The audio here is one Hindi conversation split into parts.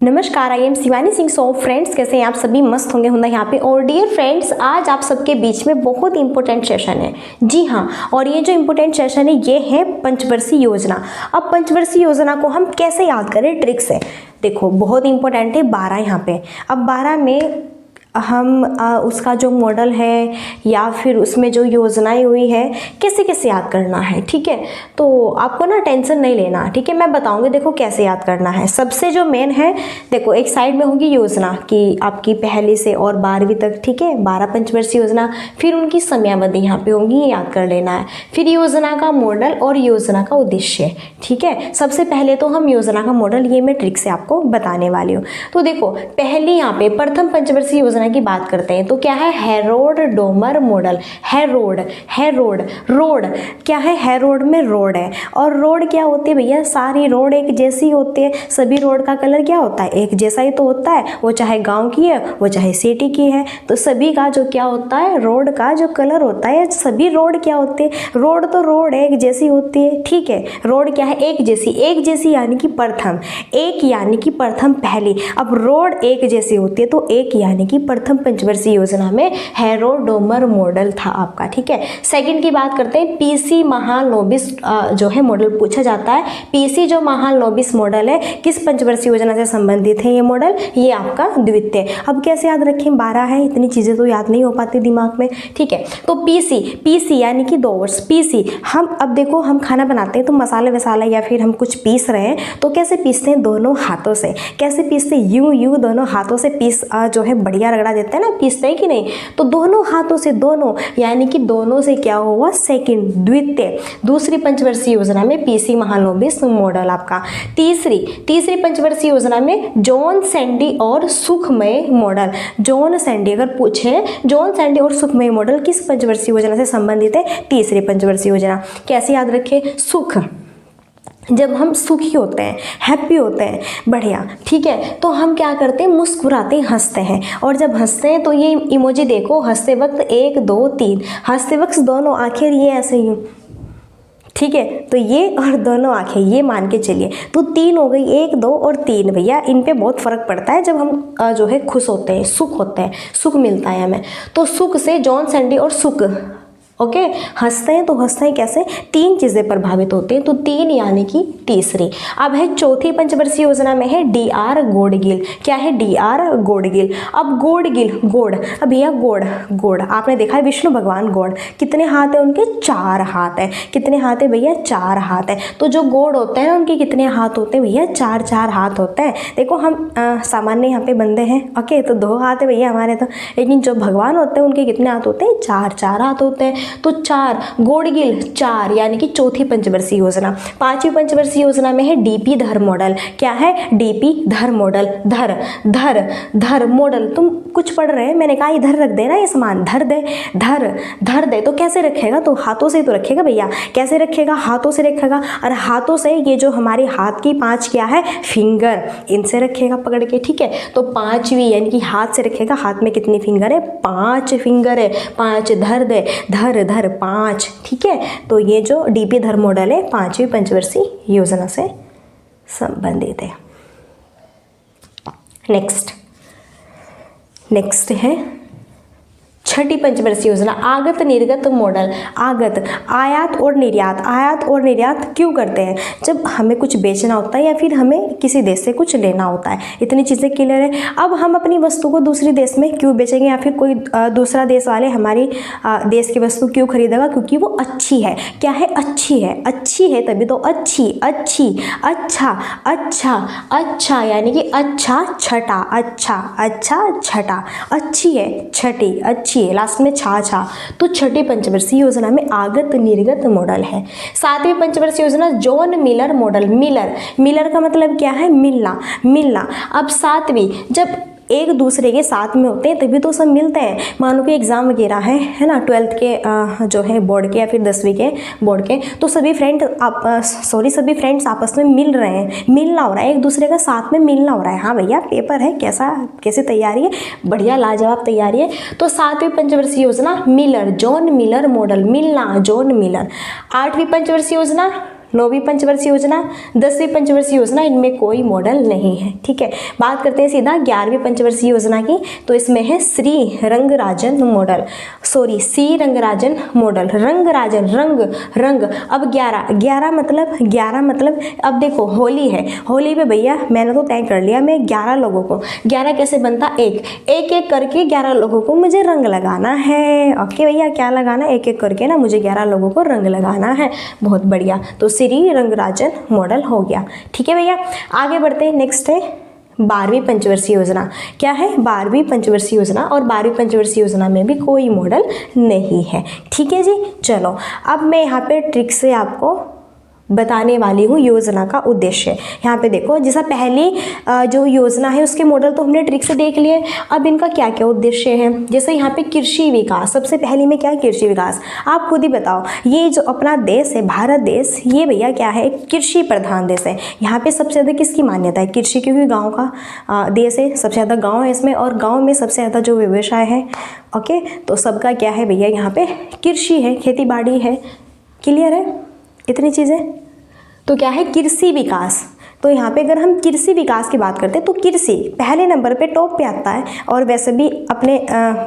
नमस्कार, I am Shivani Singh. So friends, कैसे हैं आप सभी? मस्त होंगे यहाँ पे। और डियर फ्रेंड्स, आज आप सबके बीच में बहुत इंपॉर्टेंट सेशन है। जी हाँ, और ये जो इंपॉर्टेंट सेशन है ये है पंचवर्षीय योजना। अब पंचवर्षीय योजना को हम कैसे याद करें? ट्रिक से। देखो, बहुत इंपॉर्टेंट है 12 यहाँ पे। अब 12 में हम उसका जो मॉडल है या फिर उसमें जो योजनाएं हुई है कैसे कैसे याद करना है, ठीक है। तो आपको ना टेंशन नहीं लेना, ठीक है। मैं बताऊंगी देखो कैसे याद करना है। सबसे जो मेन है, देखो एक साइड में होगी योजना कि आपकी पहली से और 12वीं तक, ठीक है, 12 पंचवर्षीय योजना। फिर उनकी समयावधि यहाँ पे होंगी, याद कर लेना है। फिर योजना का मॉडल और योजना का उद्देश्य, ठीक है। सबसे पहले तो हम योजना का मॉडल, ये मैं ट्रिक से आपको बताने वाली हूँ। तो देखो, पहली यहाँ पे प्रथम पंचवर्षीय योजना की बात करते हैं तो क्या है? Herod Domar model. Herod, road क्या है? हेरोड में रोड है। और रोड क्या होती है भैया? सारी रोड एक जैसी होती है। सभी रोड का कलर क्या होता है? एक जैसा ही तो होता है। वो चाहे गांव की है, वो चाहे सिटी की है, तो सभी का जो क्या होता है, रोड का जो कलर होता है, सभी रोड क्या होती है? रोड तो रोड एक जैसी होती है, ठीक है। रोड क्या है? एक जैसी। एक जैसी यानी कि प्रथम, एक यानी कि प्रथम पहली। अब रोड एक जैसी होती है तो एक यानी कि प्रथम पंचवर्षीय योजना में हेरोड डोमर मॉडल था आपका, ठीक है। सेकंड की बात करते हैं, पीसी महालनोबिस जो है मॉडल पूछा जाता है। पीसी जो महालनोबिस मॉडल है, किस पंचवर्षीय योजना से संबंधित है ये मॉडल? ये आपका द्वितीय। अब कैसे याद रखें? 12 है, इतनी चीजें तो याद नहीं हो पाती दिमाग में, ठीक है। तो पीसी यानी कि 2 वर्ष। पीसी, हम अब देखो, हम खाना बनाते हैं तो मसाले वसाला या फिर हम कुछ पीस रहे हैं तो कैसे पीसते हैं? दोनों हाथों से। कैसे पीसते? यूं दोनों हाथों से पीस जो है बढ़िया रगड़ा देते हैं ना, पीसते हैं कि नहीं? तो दोनों हाथों से, दोनों यानी कि दोनों से क्या हुआ? सेकंड, द्वितीय। दूसरी पंचवर्षीय योजना में पीसी महालनोबिस मॉडल आपका। तीसरी पंचवर्षीय योजना में जॉन सैंडी और सुखमय मॉडल। जॉन सैंडी, अगर पूछे जॉन सैंडी और सुखमय मॉडल किस पंचवर्षीय योजना से संबंधित है? तीसरी पंचवर्षीय योजना। कैसे याद रखें? सुख, जब हम सुखी होते हैं, हैप्पी होते हैं, बढ़िया, ठीक है, तो हम क्या करते हैं? मुस्कुराते हैं, हंसते हैं। और जब हंसते हैं तो ये इमोजी देखो, हंसते वक्त 1 2 3, हंसते वक्त दोनों आंखें ये ऐसे ही, ठीक है। तो ये और दोनों आंखें, ये मान के चलिए, तो 3 हो गई। 1 2 और 3 भैया, इन पे बहुत फर्क पड़ता है जब हम जो है खुश होते हैं, सुख होते हैं, सुख मिलता है हमें। तो सुख से जॉन सैंडी और सुख, ओके। हंसते हैं तो हंसते हैं कैसे? 3 चीजें प्रभावित होती हैं, तो 3 यानी कि तीसरी। अब है चौथी पंचवर्षीय योजना में है डीआर गोडगिल। क्या है? डीआर गोडगिल। अब गोडगिल, गोड, अब भैया गोड आपने देखा है, विष्णु भगवान गोड, कितने हाथ है उनके? 4 हाथ है। कितने हाथ है भैया? 4 हाथ है। तो जो गोड होते हैं उनके कितने हाथ होते हैं भैया? 4 हाथ होते हैं। देखो, हम सामान्य यहाँ पे बंदे हैं, ओके, तो 2 हाथ है भैया हमारे तो, लेकिन जो भगवान होते हैं उनके कितने हाथ होते हैं? 4 हाथ होते हैं। तो 4, गोडगिल 4 यानी कि चौथी पंचवर्षीय योजना। 5वीं पंचवर्षीय योजना में है डीपी धर मॉडल। क्या है? डीपी धर मॉडल। धर मॉडल, तुम कुछ पढ़ रहे हैं, मैंने कहा इधर रख देना ये सामान, धर दे। तो कैसे रखेगा? तो हाथों से तो रखेगा भैया। कैसे रखेगा? हाथों से रखेगा। और हाथों से ये जो हमारे हाथ की 5 क्या है? फिंगर, इनसे रखेगा पकड़ के, ठीक है। तो 5वीं यानी कि हाथ से रखेगा। हाथ में कितनी फिंगर है? 5 फिंगर है। 5, धर दे, धर 5, ठीक है। तो ये जो डीपी धर मॉडल है 5वीं पंचवर्षीय योजना से संबंधित है। नेक्स्ट है छठी पंचवर्षीय योजना, आगत निर्गत मॉडल। आगत, आयात और निर्यात। आयात और निर्यात क्यों करते हैं? जब हमें कुछ बेचना होता है या फिर हमें किसी देश से कुछ लेना होता है। इतनी चीज़ें क्लियर है। अब हम अपनी वस्तु को दूसरी देश में क्यों बेचेंगे या फिर कोई दूसरा देश वाले हमारी देश की वस्तु क्यों खरीदेगा? क्योंकि वो अच्छी है। क्या है? अच्छी है, तभी तो अच्छी, अच्छा यानी कि अच्छा छठा, अच्छी है, छठी, अच्छी है, लास्ट में छा। तो छठी पंचवर्षीय योजना में आगत निर्गत मॉडल है। 7वीं पंचवर्षीय योजना जॉन मिलर मॉडल। मिलर का मतलब क्या है? मिलना। अब 7वीं, जब एक दूसरे के साथ में होते हैं तभी तो सब मिलते हैं। मानो कि एग्जाम वगैरह है ना, 12th के जो है बोर्ड के या फिर 10वीं के बोर्ड के, तो सभी सभी फ्रेंड्स आपस में मिल रहे हैं, मिलना हो रहा है, एक दूसरे का साथ में मिलना हो रहा है। हाँ भैया, पेपर है, कैसी तैयारी है? बढ़िया, लाजवाब तैयारी है। तो 7वीं पंचवर्षीय योजना मिलर, जॉन मिलर मॉडल, मिलना, जॉन मिलर। 8वीं पंचवर्षीय योजना 9वीं पंचवर्षीय योजना, 10वीं पंचवर्षीय योजना, इनमें कोई मॉडल नहीं है। ठीक है, बात करते हैं सीधा 11वीं पंचवर्षीय योजना की, तो इसमें है Shri Rangarajan model, sorry C Rangarajan model, Rangarajan रंग। अब 11 मतलब अब देखो होली है, होली पे भैया मैंने तो तय कर लिया, मैं 11 लोगों को, 11 कैसे बनता, एक करके 11 लोगों को मुझे रंग लगाना है। ओके भैया, क्या लगाना, एक करके ना मुझे 11 लोगों को रंग लगाना है। बहुत बढ़िया, तो श्री रंगराजन मॉडल हो गया। ठीक है भैया, आगे बढ़ते हैं। नेक्स्ट है 12वीं पंचवर्षीय योजना। क्या है, 12वीं पंचवर्षीय योजना, और 12वीं पंचवर्षीय योजना में भी कोई मॉडल नहीं है। ठीक है जी, चलो अब मैं यहाँ पे ट्रिक से आपको बताने वाली हूँ योजना का उद्देश्य। यहाँ पे देखो, जैसा पहली जो योजना है उसके मॉडल तो हमने ट्रिक से देख लिए, अब इनका क्या क्या उद्देश्य है। जैसे यहाँ पे कृषि विकास, सबसे पहले में क्या है, कृषि विकास। आप खुद ही बताओ, ये जो अपना देश है भारत देश, ये भैया क्या है, कृषि प्रधान देश है। यहाँ पे सबसे ज़्यादा किसकी मान्यता है, कृषि, क्योंकि गाँव का देश है, सबसे ज़्यादा गाँव है इसमें, और गाँव में सबसे ज़्यादा जो व्यवसाय है। ओके, तो सबका क्या है भैया, यहाँ पे कृषि है, खेती बाड़ी है। क्लियर है इतनी चीज़ें, तो क्या है, कृषि विकास। तो यहाँ पे अगर हम कृषि विकास की बात करते हैं तो कृषि पहले नंबर पे टॉप पे आता है, और वैसे भी अपने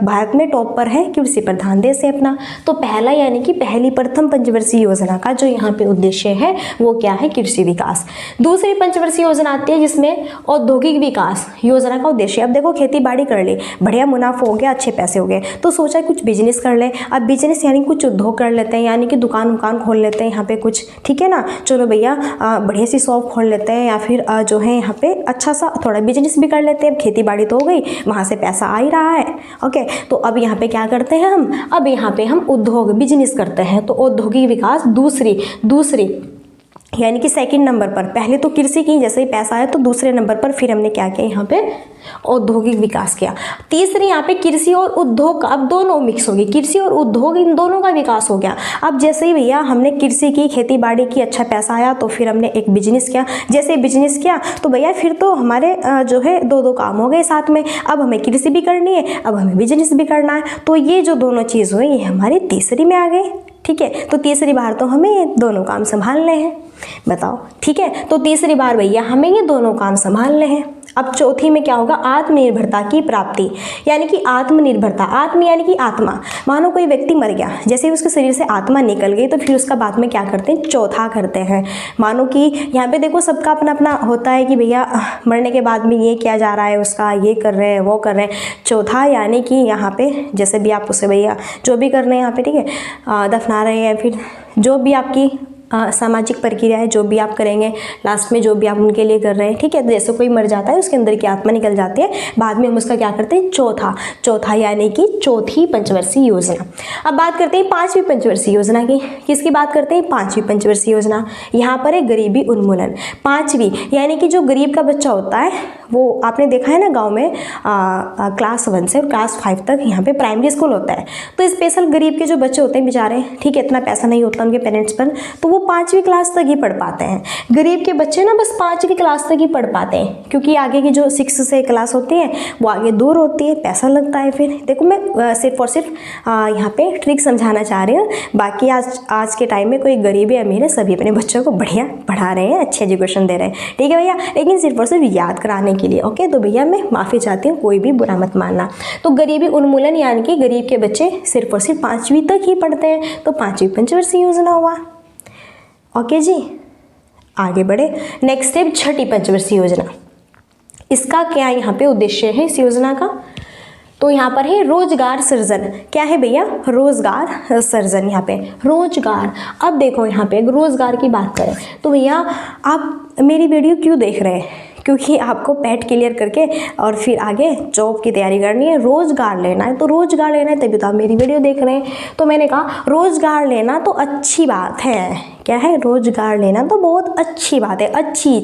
भारत में टॉप पर है, कृषि प्रधान देश है अपना। तो पहला यानी कि पहली प्रथम पंचवर्षीय योजना का जो यहाँ पे उद्देश्य है वो क्या है, कृषि विकास। दूसरी पंचवर्षीय योजना आती है जिसमें औद्योगिक विकास योजना का उद्देश्य। अब देखो, खेती बाड़ी कर ली, बढ़िया मुनाफा हो गया, अच्छे पैसे हो गए, तो सोचा कुछ बिजनेस कर ले। अब बिजनेस यानी कुछ उद्योग कर लेते हैं, यानी कि दुकान खोल लेते हैं यहाँ पे कुछ। ठीक है ना, चलो भैया बढ़िया सी शॉप खोल लेते हैं, या फिर जो है यहाँ पे अच्छा सा थोड़ा बिजनेस भी कर लेते हैं। खेती बाड़ी तो हो गई, वहाँ से पैसा आ ही रहा है। ओके, तो अब यहाँ पे क्या करते हैं हम, अब यहाँ पे हम उद्योग बिजनेस करते हैं। तो औद्योगिक विकास दूसरी यानी कि सेकंड नंबर पर, पहले तो कृषि की, जैसे ही पैसा आया तो दूसरे नंबर पर फिर हमने क्या किया, यहाँ पे औद्योगिक विकास किया। तीसरी यहाँ पे कृषि और उद्योग का, अब दोनों मिक्स हो गई, कृषि और उद्योग इन दोनों का विकास हो गया। अब जैसे ही भैया हमने कृषि की, खेती बाड़ी की, अच्छा पैसा आया तो फिर हमने एक बिजनेस किया। जैसे बिजनेस किया तो भैया फिर तो हमारे जो है दो काम हो गए साथ में। अब हमें कृषि भी करनी है, अब हमें बिजनेस भी करना है, तो ये जो दोनों चीज़ हुई ये हमारी तीसरी में आ गई। ठीक है, तो तीसरी बार तो हमें ये दोनों काम संभालने हैं, बताओ। ठीक है, तो तीसरी बार भैया हमें ये दोनों काम संभालने हैं। अब चौथी में क्या होगा, आत्मनिर्भरता की प्राप्ति, यानी कि आत्मनिर्भरता, आत्म यानी कि आत्मा। मानो कोई व्यक्ति मर गया, जैसे ही उसके शरीर से आत्मा निकल गई तो फिर उसका बाद में क्या करते हैं, चौथा करते हैं। मानो कि यहाँ पे देखो सबका अपना अपना होता है कि भैया मरने के बाद में ये किया जा रहा है, उसका ये कर रहे हैं, वो कर रहे हैं। चौथा यानी कि यहाँ पे जैसे भी आप उसे भैया जो भी कर रहे हैं यहाँ पे, ठीक है, दफना रहे हैं, फिर जो भी आपकी सामाजिक प्रक्रिया है, जो भी आप करेंगे, लास्ट में जो भी आप उनके लिए कर रहे हैं। ठीक है, जैसे कोई मर जाता है उसके अंदर की आत्मा निकल जाती है, बाद में हम उसका क्या करते हैं, चौथा यानी कि चौथी पंचवर्षीय योजना। अब बात करते हैं 5वीं पंचवर्षीय योजना की। किसकी बात करते हैं, 5वीं पंचवर्षीय योजना। यहाँ पर है गरीबी उन्मूलन। 5वीं यानी कि जो गरीब का बच्चा होता है, वो आपने देखा है ना गाँव में क्लास 1 से क्लास 5 तक यहाँ पे प्राइमरी स्कूल होता है। तो स्पेशल गरीब के जो बच्चे होते हैं बेचारे, ठीक है, इतना पैसा नहीं होता उनके पेरेंट्स पर, तो वो 5वीं क्लास तक ही पढ़ पाते हैं। गरीब के बच्चे ना बस 5वीं क्लास तक ही पढ़ पाते हैं, क्योंकि आगे की जो 6 से क्लास होती है वो आगे दूर होती है, पैसा लगता है। फिर देखो मैं सिर्फ और सिर्फ यहाँ पे ट्रिक समझाना चाह रही हूँ, बाकी आज के टाइम में कोई गरीब या अमीर है, सभी अपने बच्चों को बढ़िया पढ़ा रहे हैं, अच्छे एजुकेशन दे रहे हैं। ठीक है भैया, लेकिन सिर्फ और सिर्फ याद कराने के लिए। ओके, तो भैया मैं माफ़ी चाहती हूँ, कोई भी बुरा मत मानना। तो गरीबी उन्मूलन यानी कि गरीब के बच्चे सिर्फ और सिर्फ 5वीं तक ही पढ़ते हैं, तो 5वीं पंचवर्षीय योजना हुआ। ओके जी, आगे बढ़े। नेक्स्ट है 6ठी पंचवर्षीय योजना। इसका क्या यहाँ पे उद्देश्य है इस योजना का, तो यहाँ पर है रोजगार सृजन। क्या है भैया, रोजगार सृजन। यहाँ पे रोजगार, अब देखो यहाँ पे रोजगार की बात करें तो भैया आप मेरी वीडियो क्यों देख रहे हैं, क्योंकि आपको पैट क्लियर करके और फिर आगे जॉब की तैयारी करनी है, रोज़गार लेना है। तो रोज़गार लेना है तभी तो आप मेरी वीडियो देख रहे हैं। तो मैंने कहा रोज़गार लेना तो अच्छी बात है। क्या है, रोज़गार लेना तो बहुत अच्छी बात है। अच्छी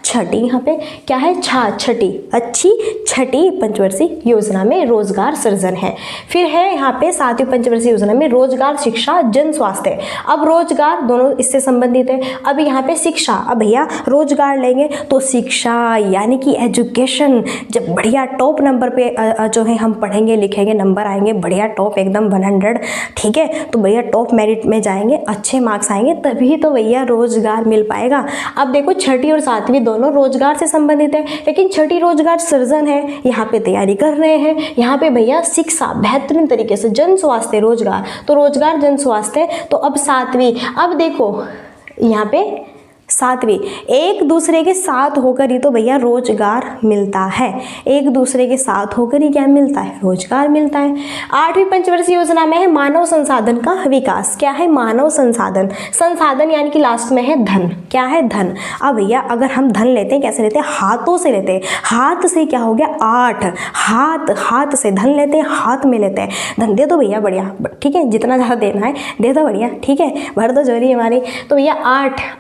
छठी, यहाँ पे क्या है, छठी पंचवर्षीय योजना में रोजगार सृजन है। फिर है यहाँ पे 7वीं पंचवर्षीय योजना में रोजगार, शिक्षा, जन स्वास्थ्य। अब रोजगार दोनों इससे संबंधित है। अब यहाँ पे शिक्षा, अब भैया रोजगार लेंगे तो शिक्षा शिक्षा यानी कि एजुकेशन जब बढ़िया टॉप नंबर पे जो है हम पढ़ेंगे लिखेंगे, नंबर आएंगे बढ़िया टॉप एकदम 100, ठीक है, तो भैया टॉप मेरिट में जाएंगे, अच्छे मार्क्स आएंगे, तभी तो भैया रोजगार मिल पाएगा। अब देखो 6ठी और 7वीं दोनों रोजगार से संबंधित है, लेकिन 6ठी रोजगार सृजन है, यहाँ पे तैयारी कर रहे हैं, यहाँ पे भैया शिक्षा बेहतरीन तरीके से, जन स्वास्थ्य रोजगार, तो रोजगार जन स्वास्थ्य। तो अब 7वीं, अब देखो यहाँ पे 7वीं, एक दूसरे के साथ होकर ही तो भैया रोजगार मिलता है, एक दूसरे के साथ होकर ही क्या मिलता है, रोजगार मिलता है। 8वीं पंचवर्षीय योजना में है मानव संसाधन का विकास। क्या है, मानव संसाधन, संसाधन यानी कि लास्ट में है धन। क्या है, धन। अब भैया अगर हम धन लेते हैं, कैसे लेते हैं, हाथों से लेते हैं, हाथ से क्या हो गया 8, हाथ से धन लेते हैं, हाथ में लेते हैं, धन दे दो भैया बढ़िया, ठीक है, जितना ज़्यादा देना है दे दो बढ़िया, ठीक है, भर दो जोरी हमारी। तो भैया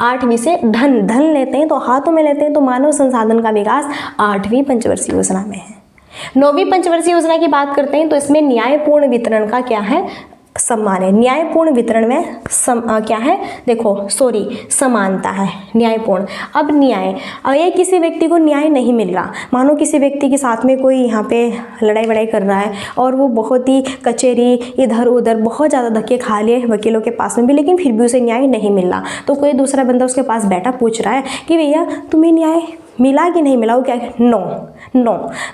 8वीं से धन लेते हैं, तो हाथों में लेते हैं, तो मानव संसाधन का विकास 8वीं पंचवर्षीय योजना में है। 9वीं पंचवर्षीय योजना की बात करते हैं, तो इसमें न्यायपूर्ण वितरण का क्या है, सम्मान है। न्यायपूर्ण वितरण में क्या है, देखो समानता है, न्यायपूर्ण। अब न्याय, अगर किसी व्यक्ति को न्याय नहीं मिल रहा, मानो किसी व्यक्ति के साथ में कोई यहाँ पे लड़ाई वड़ाई कर रहा है और वो बहुत ही कचहरी इधर उधर बहुत ज़्यादा धक्के खा लिए वकीलों के पास में भी, लेकिन फिर भी उसे न्याय नहीं मिल रहा, तो कोई दूसरा बंदा उसके पास बैठा पूछ रहा है कि भैया तुम्हें न्याय मिला कि नहीं मिला, वो क्या है, नो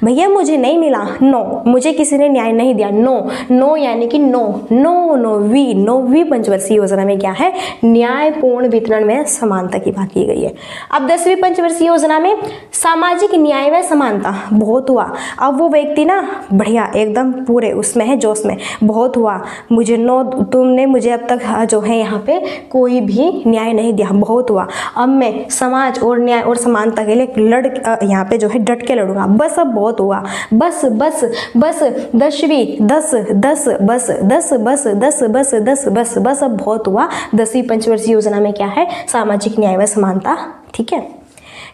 भैया मुझे नहीं मिला, नो मुझे किसी ने न्याय नहीं दिया, नो यानी कि नौवीं पंचवर्षीय योजना में क्या है, न्यायपूर्ण वितरण में समानता की बात की गई है। अब 10वीं पंचवर्षीय योजना में सामाजिक न्याय व समानता बहुत हुआ। अब वो व्यक्ति ना बढ़िया एकदम पूरे उसमें है, जोश में, बहुत हुआ मुझे तुमने मुझे अब तक जो है यहाँ पे कोई भी न्याय नहीं दिया, बहुत हुआ, अब मैं समाज और न्याय और समानता के लिए यहाँ पे जो है डट के लड़ूंगा, बस अब बहुत हुआ, बस 10वीं अब बहुत हुआ। 10वीं पंचवर्षीय योजना में क्या है, सामाजिक न्याय व समानता, ठीक है।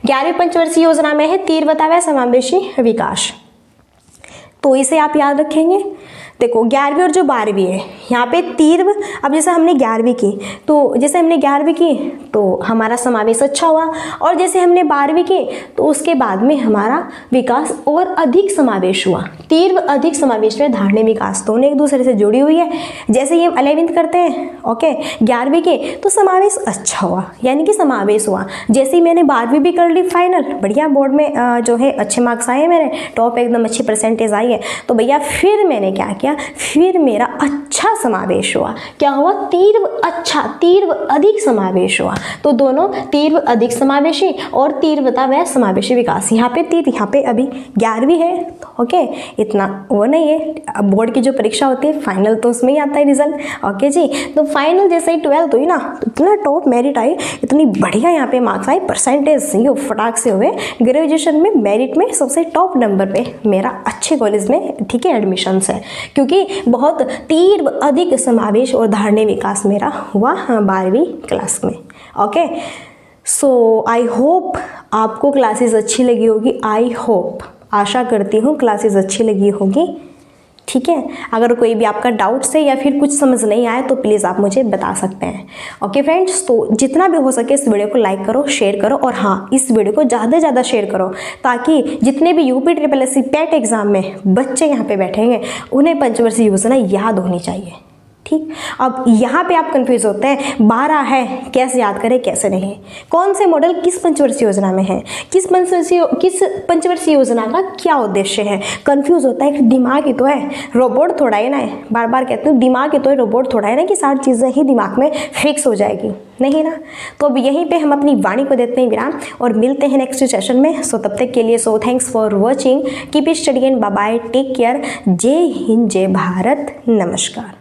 11वीं पंचवर्षीय योजना में है तीव्रता व समावेशी विकास, तो इसे आप याद रखेंगे। देखो 11वीं और जो 12वीं है, यहाँ पे तीव्र, अब जैसे हमने 11वीं की, तो जैसे हमने 11वीं की तो हमारा समावेश अच्छा हुआ, और जैसे हमने 12वीं की तो उसके बाद में हमारा विकास और अधिक समावेश हुआ। तीव्र अधिक समावेश में धारणीय विकास दोनों एक दूसरे से जुड़ी हुई है। जैसे ये 11वीं करते हैं, ओके, 11वीं के तो समावेश अच्छा हुआ, यानी कि समावेश हुआ। जैसे ही मैंने 12वीं भी कर ली फाइनल, बढ़िया बोर्ड में जो है अच्छे मार्क्स आए, मेरे टॉप एकदम अच्छी परसेंटेज आई है, तो भैया फिर मैंने क्या किया, फिर मेरा अच्छा समावेश हुआ। क्या हुआ, तीव्र अधिक समावेश हुआ। तो दोनों तीव्र अधिक समावेशी और तीव्रता व समावेशी विकास, यहाँ पे तीव्र, यहाँ पे अभी 11वीं है, ओके, इतना वो नहीं है। अब बोर्ड की जो परीक्षा होती है फाइनल, तो उसमें ही आता है रिजल्ट, ओके जी। तो फाइनल जैसे ही 12th हुई ना, तो इतना टॉप मेरिट आई, इतनी बढ़िया यहाँ पे मार्क्स आए, परसेंटेज ये फटाक से हुए। ग्रेजुएशन में मेरिट में सबसे टॉप नंबर पे मेरा अच्छे कॉलेज में, ठीक है, एडमिशन्स है, क्योंकि बहुत तीव्र अधिक समावेश और धारणीय विकास मेरा हुआ 12वीं क्लास में, ओके। सो आई होप आपको क्लासेस अच्छी लगी होगी, आई होप, आशा करती हूँ क्लासेस अच्छी लगी होगी, ठीक है। अगर कोई भी आपका डाउट्स है या फिर कुछ समझ नहीं आए तो प्लीज़ आप मुझे बता सकते हैं, ओके फ्रेंड्स। तो जितना भी हो सके इस वीडियो को लाइक करो, शेयर करो, और हाँ, इस वीडियो को ज़्यादा से ज़्यादा शेयर करो, ताकि जितने भी UPSSC PET एग्जाम में बच्चे यहाँ पे बैठेंगे उन्हें पंचवर्षीय योजना याद होनी चाहिए, ठीक। अब यहाँ पे आप कंफ्यूज होते हैं, 12 है कैसे याद करें कैसे नहीं, कौन से मॉडल किस पंचवर्षीय योजना में है, किस पंचवर्षीय योजना का क्या उद्देश्य है, कंफ्यूज होता है कि दिमाग ही तो है, रोबोट थोड़ा है ना, बार बार कहते हैं दिमाग ही तो है, रोबोट थोड़ा है ना कि सारी चीज़ें ही दिमाग में फिक्स हो जाएगी, नहीं ना। तो अब यहीं पे हम अपनी वाणी को देते हैं विराम और मिलते हैं नेक्स्ट सेशन में। सो तब तक के लिए thanks for watching, keep study and bye bye, take care, जय हिंद, जय भारत, नमस्कार।